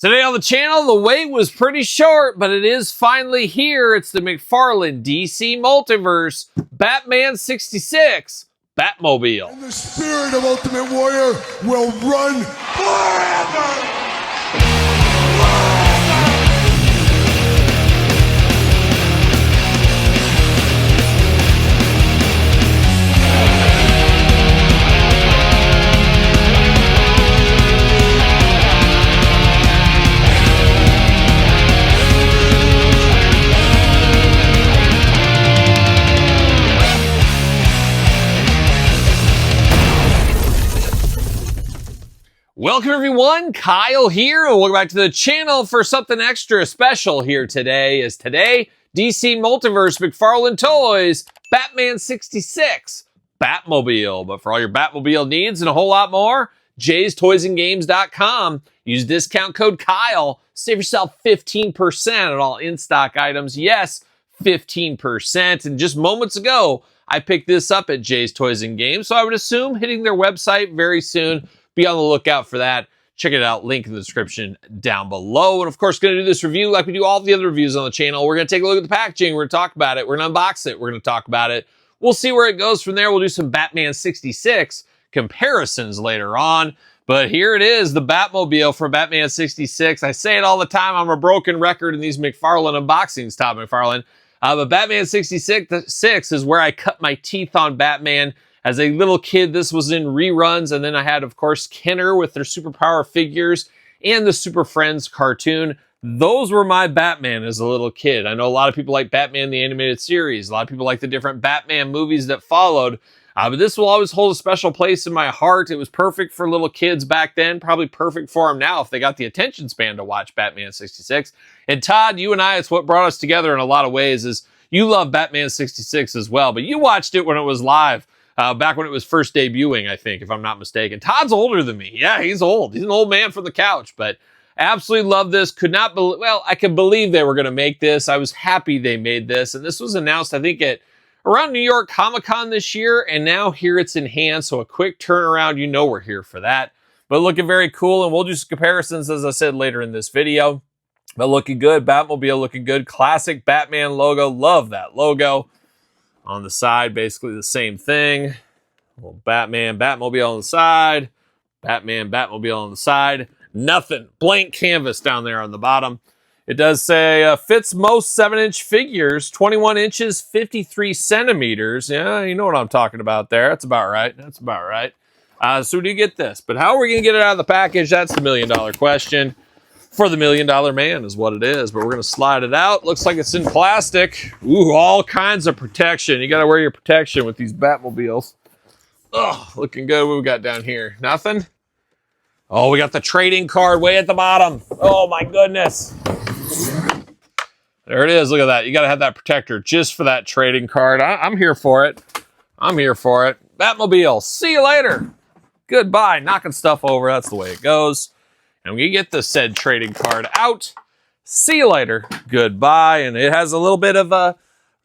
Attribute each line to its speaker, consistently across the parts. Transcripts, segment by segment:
Speaker 1: Today on the channel, the wait was pretty short, but it is finally here. It's the McFarlane DC Multiverse Batman 66 Batmobile.
Speaker 2: And the spirit of Ultimate Warrior will run forever!
Speaker 1: Welcome everyone, Kyle here, and welcome back to the channel for something extra special here today. DC Multiverse McFarlane Toys Batman 66 Batmobile. But for all your Batmobile needs and a whole lot more, jaystoysandgames.com. Use discount code Kyle. Save yourself 15% on all in-stock items. Yes, 15%. And just moments ago, I picked this up at Jay's Toys and Games, so I would assume hitting their website very soon. Be on the lookout for that. Check it out. Link in the description down below. And of course, going to do this review like we do all the other reviews on the channel. We're going to take a look at the packaging. We're going to talk about it. We're going to unbox it. We're going to talk about it. We'll see where it goes from there. We'll do some Batman 66 comparisons later on. But here it is, the Batmobile for Batman 66. I say it all the time. I'm a broken record in these McFarlane unboxings, Todd McFarlane. But Batman 66 is where I cut my teeth on Batman. As a little kid, this was in reruns, and then I had, of course, Kenner with their superpower figures and the Super Friends cartoon. Those were my Batman as a little kid. I know a lot of people like Batman the Animated Series. A lot of people like the different Batman movies that followed. But this will always hold a special place in my heart. It was perfect for little kids back then, probably perfect for them now if they got the attention span to watch Batman 66. And Todd, you and I, it's what brought us together in a lot of ways, is you love Batman 66 as well, but you watched it when it was live. Back when it was first debuting, I think, if I'm not mistaken. Todd's older than me. Yeah, he's old. He's an old man from the couch, but absolutely love this. Could not believe, well, I could believe they were going to make this. I was happy they made this. And this was announced, I think, at around New York Comic-Con this year. And now here it's in hand. So a quick turnaround. You know we're here for that. But looking very cool. And we'll do some comparisons, as I said, later in this video. But looking good. Batmobile looking good. Classic Batman logo. Love that logo. On the side, basically the same thing. Little Batman, Batmobile on the side. Batman, Batmobile on the side. Nothing. Blank canvas down there on the bottom. It does say, fits most 7-inch figures. 21 inches, 53 centimeters. Yeah, you know what I'm talking about there. That's about right. That's about right. So do you get this? But how are we going to get it out of the package? That's the million-dollar question. For the $1 Million Man is what it is, but we're going to slide it out. Looks like it's in plastic. Ooh, all kinds of protection. You got to wear your protection with these Batmobiles. Oh, looking good. What we got down here? Nothing? Oh, we got the trading card way at the bottom. Oh, my goodness. There it is. Look at that. You got to have that protector just for that trading card. I'm here for it. I'm here for it. Batmobile. See you later. Goodbye. Knocking stuff over. That's the way it goes. And we get the said trading card out. See you later. Goodbye. And it has a little bit of a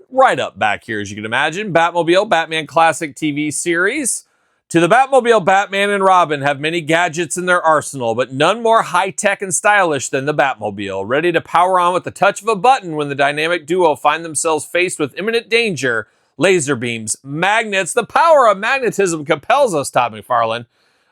Speaker 1: write-up back here, as you can imagine. Batmobile, Batman Classic TV series. To the Batmobile, Batman and Robin have many gadgets in their arsenal, but none more high-tech and stylish than the Batmobile. Ready to power on with the touch of a button when the dynamic duo find themselves faced with imminent danger. Laser beams, magnets. The power of magnetism compels us, Todd McFarlane.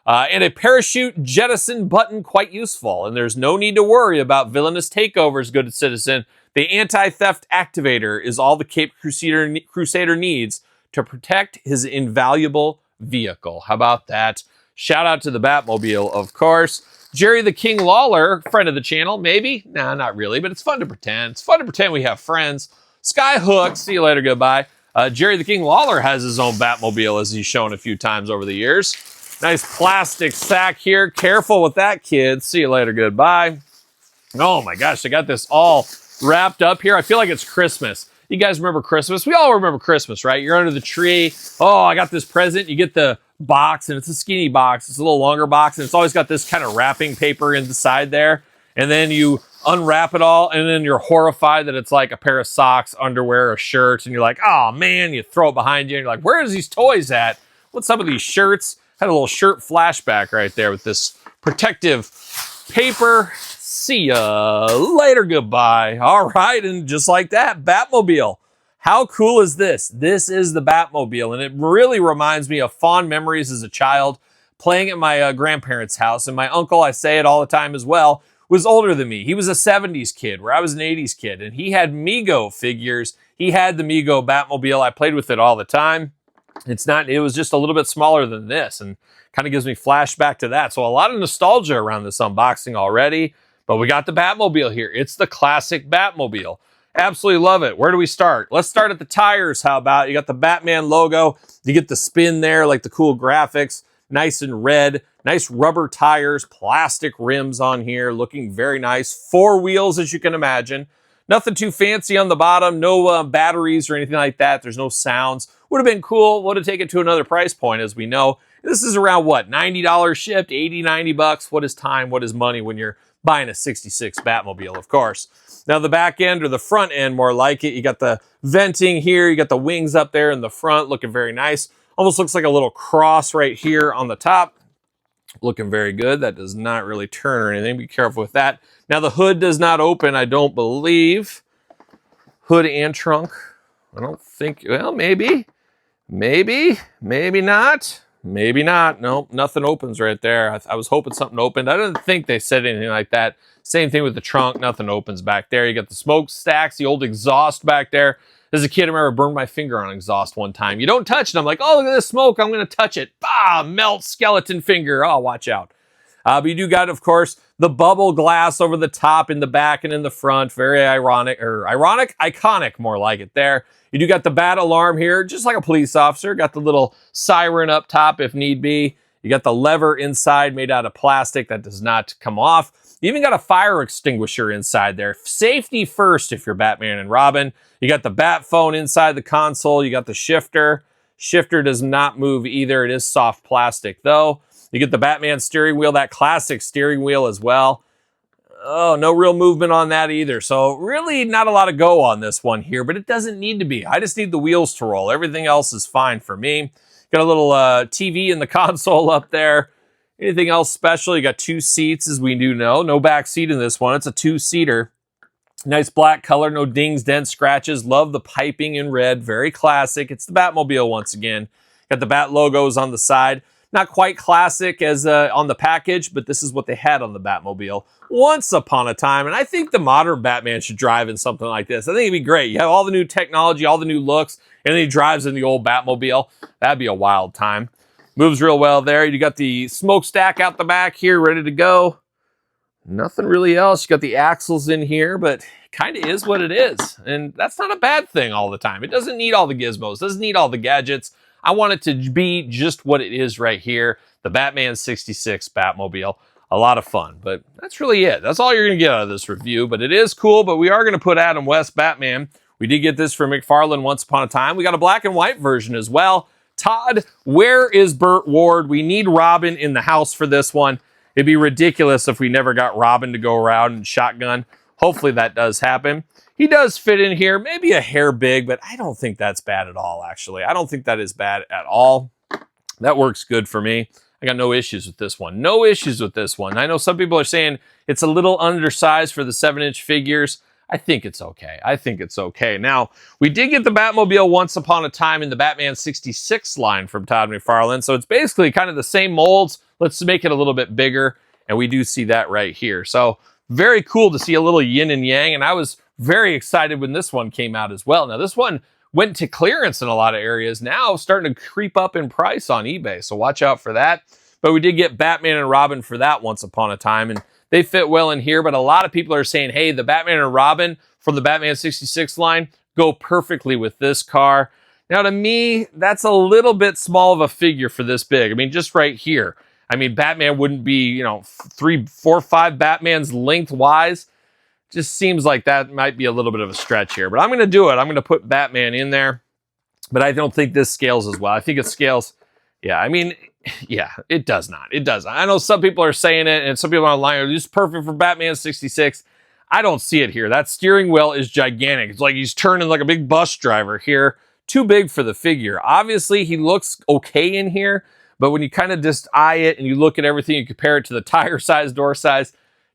Speaker 1: And a parachute jettison button, quite useful. And there's no need to worry about villainous takeovers, good citizen. The anti-theft activator is all the Caped Crusader needs to protect his invaluable vehicle. How about that? Shout out to the Batmobile, of course. Jerry the King Lawler, friend of the channel, maybe? Nah, not really, but it's fun to pretend. It's fun to pretend we have friends. Skyhook, see you later, goodbye. Jerry the King Lawler has his own Batmobile, as he's shown a few times over the years. Nice plastic sack here. Careful with that, kids. See you later. Goodbye. Oh, my gosh. I got this all wrapped up here. I feel like it's Christmas. You guys remember Christmas? We all remember Christmas, right? You're under the tree. Oh, I got this present. You get the box, and it's a skinny box. It's a little longer box, and it's always got this kind of wrapping paper inside there. And then you unwrap it all, and then you're horrified that it's like a pair of socks, underwear, a shirt, and you're like, oh, man. You throw it behind you, and you're like, where's these toys at? What's some of these shirts? Had a little shirt flashback right there with this protective paper See ya later, goodbye. All right, and just like that, Batmobile. How cool is this? This is the Batmobile, and it really reminds me of fond memories as a child playing at my grandparents' house. And my uncle, I say it all the time as well, was older than me. He was a 70s kid, where I was an 80s kid, and he had Mego figures. He had the Mego Batmobile. I played with it all the time. It was just a little bit smaller than this, and kind of gives me flashback to that. So a lot of nostalgia around this unboxing already, but we got the Batmobile here. It's the classic Batmobile. Absolutely love it. Where do we start? Let's start at the tires. How about? You got the Batman logo. You get the spin there, like the cool graphics, nice and red, nice rubber tires, plastic rims on here, looking very nice. 4 wheels, as you can imagine. Nothing too fancy on the bottom, no batteries or anything like that. There's no sounds. Would have been cool. Would have taken it to another price point, as we know. This is around what, $90 shipped, 80, 90 bucks. What is time? What is money when you're buying a 66 Batmobile, of course. Now the back end, or the front end more like it, you got the venting here, you got the wings up there in the front, looking very nice. Almost looks like a little cross right here on the top. Looking very good. That does not really turn or anything. Be careful with that. Now the hood does not open, I don't believe. Hood and trunk. I don't think, well, maybe not. Maybe not. Nope, nothing opens right there. I was hoping something opened. I didn't think they said anything like that. Same thing with the trunk. Nothing opens back there. You got the smokestacks, the old exhaust back there. As a kid, I remember burned my finger on exhaust one time. You don't touch it. I'm like, oh, look at this smoke. I'm going to touch it. Bah, melt skeleton finger. Oh, watch out. But you do got, of course, the bubble glass over the top, in the back, and in the front. Very iconic, more like it there. You do got the bat alarm here, just like a police officer. Got the little siren up top if need be. You got the lever inside made out of plastic that does not come off. You even got a fire extinguisher inside there. Safety first if you're Batman and Robin. You got the bat phone inside the console. You got the shifter. Shifter does not move either. It is soft plastic though. You get the Batman steering wheel, that classic steering wheel as well. Oh, no real movement on that either. So really not a lot of go on this one here, but it doesn't need to be. I just need the wheels to roll. Everything else is fine for me. Got a little TV in the console up there. Anything else special? You got 2 seats, as we do know. No back seat in this one. It's a 2-seater. Nice black color, no dings, dents, scratches. Love the piping in red. Very classic. It's the Batmobile once again. Got the Bat logos on the side. Not quite classic as on the package, but this is what they had on the Batmobile once upon a time. And I think the modern Batman should drive in something like this. I think it'd be great. You have all the new technology, all the new looks, and then he drives in the old Batmobile. That'd be a wild time. Moves real well there. You got the smokestack out the back here, ready to go. Nothing really else. You got the axles in here, but kind of is what it is. And that's not a bad thing all the time. It doesn't need all the gizmos. Doesn't need all the gadgets. I want it to be just what it is right here. The Batman 66 Batmobile. A lot of fun, but that's really it. That's all you're going to get out of this review, but it is cool, but we are going to put Adam West Batman. We did get this from McFarlane once upon a time. We got a black and white version as well. Todd, where is Burt Ward? We need Robin in the house for this one. It'd be ridiculous if we never got Robin to go around and shotgun. Hopefully that does happen. He does fit in here, maybe a hair big, but I don't think that's bad at all, actually. I don't think that is bad at all. That works good for me. I got no issues with this one. No issues with this one. I know some people are saying it's a little undersized for the 7-inch figures. I think it's okay. I think it's okay. Now, we did get the Batmobile once upon a time in the Batman 66 line from Todd McFarlane, so it's basically kind of the same molds. Let's make it a little bit bigger, and we do see that right here. So, very cool to see a little yin and yang, and I was very excited when this one came out as well. Now, this one went to clearance in a lot of areas. Now, starting to creep up in price on eBay, so watch out for that. But we did get Batman and Robin for that once upon a time, and they fit well in here. But a lot of people are saying, hey, the Batman and Robin from the Batman 66 line go perfectly with this car. Now, to me, that's a little bit small of a figure for this big. I mean, just right here. I mean, Batman wouldn't be, 3, 4, 5 Batmans lengthwise. Just seems like that might be a little bit of a stretch here. But I'm going to do it. I'm going to put Batman in there. But I don't think this scales as well. I think it scales. Yeah, I mean, yeah, it does not. It does. I know some people are saying it, and some people online are just perfect for Batman 66. I don't see it here. That steering wheel is gigantic. It's like he's turning like a big bus driver here. Too big for the figure. Obviously, he looks okay in here, but when you kind of just eye it and you look at everything, you compare it to the tire size, door size,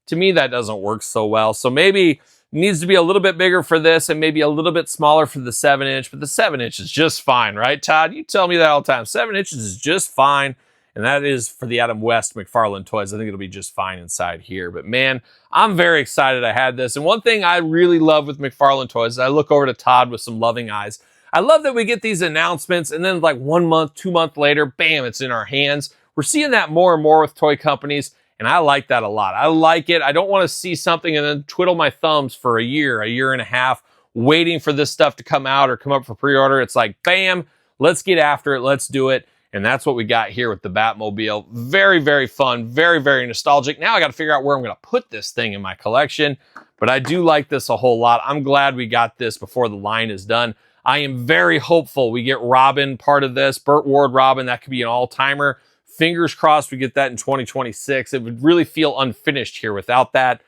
Speaker 1: To me, that doesn't work so well. So maybe needs to be a little bit bigger for this and maybe a little bit smaller for the 7-inch, but the 7-inch is just fine, right, Todd? You tell me that all the time. 7 inches is just fine, and that is for the Adam West McFarlane toys. I think it'll be just fine inside here. But man, I'm very excited I had this. And one thing I really love with McFarlane toys is I look over to Todd with some loving eyes. I love that we get these announcements and then like 1 month, 2 months later, bam, it's in our hands. We're seeing that more and more with toy companies. And I like that a lot. I like it. I don't want to see something and then twiddle my thumbs for a year and a half, waiting for this stuff to come out or come up for pre-order. It's like, bam, let's get after it. Let's do it. And that's what we got here with the Batmobile. Very, very fun. Very, very nostalgic. Now I got to figure out where I'm going to put this thing in my collection. But I do like this a whole lot. I'm glad we got this before the line is done. I am very hopeful we get Robin part of this. Burt Ward Robin, that could be an all-timer. Fingers crossed we get that in 2026. It would really feel unfinished here without that.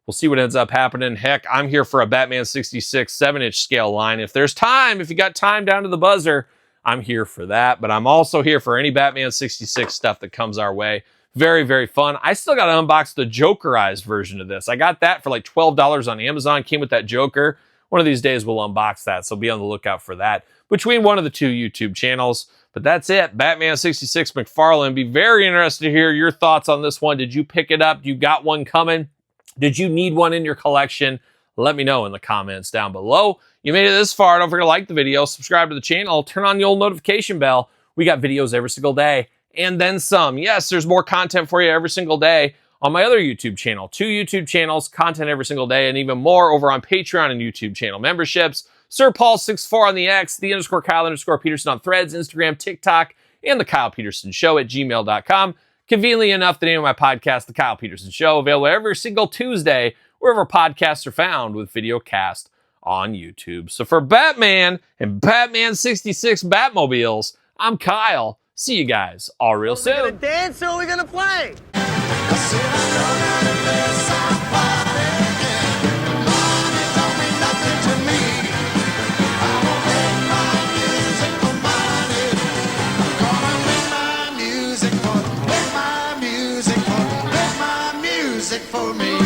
Speaker 1: We'll see what ends up happening. Heck, I'm here for a Batman 66 7-inch scale line. If there's time, if you got time down to the buzzer, I'm here for that. But I'm also here for any Batman 66 stuff that comes our way. Very, very fun. I still got to unbox the Jokerized version of this. I got that for like $12 on Amazon. Came with that Joker. One of these days we'll unbox that, so be on the lookout for that between one of the two YouTube channels. But that's it. Batman 66 McFarlane. Be very interested to hear your thoughts on this one. Did you pick it up? You got one coming? Did you need one in your collection? Let me know in the comments down below. You made it this far. Don't forget to like the video, subscribe to the channel, turn on the old notification bell. We got videos every single day and then some. Yes, there's more content for you every single day on my other YouTube channel. 2 YouTube channels, content every single day, and even more over on Patreon and YouTube channel memberships. Sir Paul64 on the X, _Kyle_Peterson on Threads, Instagram, TikTok, and TheKylePetersonShow at gmail.com. Conveniently enough, the name of my podcast, The Kyle Peterson Show, available every single Tuesday, wherever podcasts are found, with video cast on YouTube. So for Batman and Batman 66 Batmobiles, I'm Kyle. See you guys all real soon.
Speaker 3: Are we gonna dance or are we gonna play?
Speaker 2: For me.